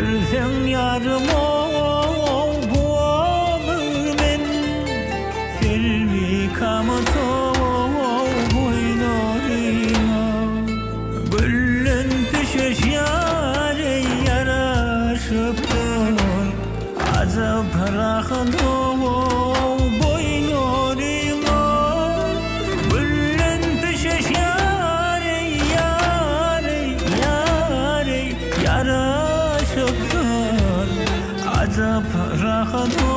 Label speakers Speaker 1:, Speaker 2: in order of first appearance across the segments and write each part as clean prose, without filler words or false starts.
Speaker 1: Görsem yarım o boğulur men, selvi kamato boynarıma. Güllen düşeş yâre yaraşıptır, azap rakıdo boynarıma. Güllen düşeş yâre yaraşıptır, azap rakıdo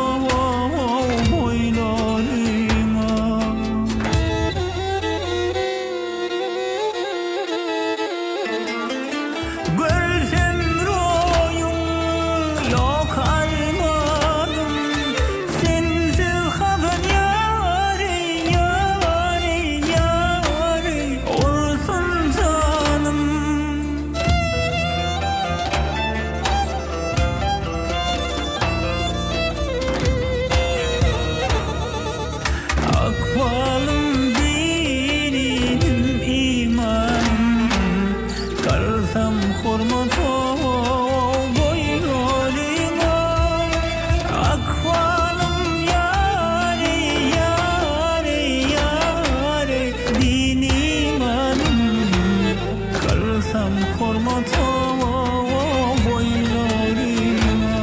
Speaker 1: boynarıma. Görsem royun yok armanım, sensiz kalın yâre olsun canım. Akvalım dinim imanım, kalsam hurmato boynarıma. Akvalım yâre din imanım, kalsam hurmato boynarıma.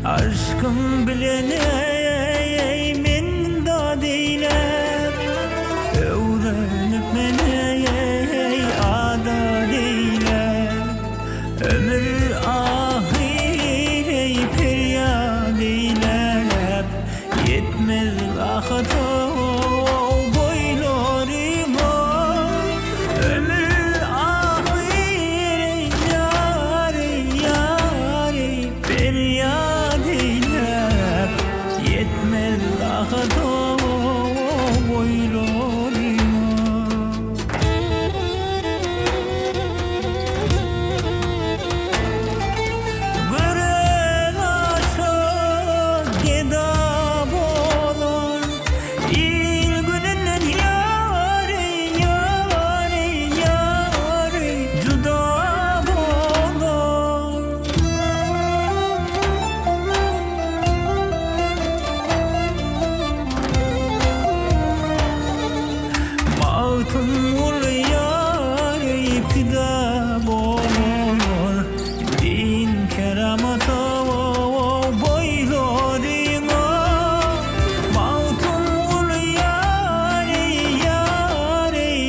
Speaker 1: Aşkım bilene men da deyler, öğrenip mene ada deyler. Ömür ahire perya deyler, yetmez vakıto boylarıma. Ömür ahire yâre perya deyler, yetmez vakıto boylarıma. Gören aşık geda bolar, il gününden yâre juda bolar. Mağtun ol yâre pida bolar, din keramata boylarıma. Mağtun ol yâre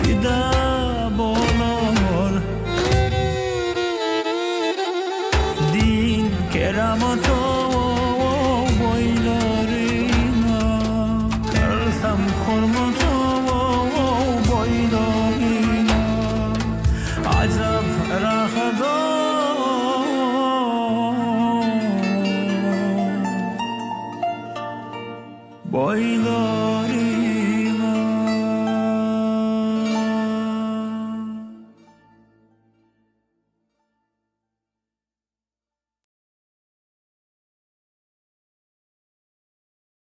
Speaker 1: pida bolar, din keramata boylarıma. Kalsam hurmato boylarıma, azap rakıdo boylarıma.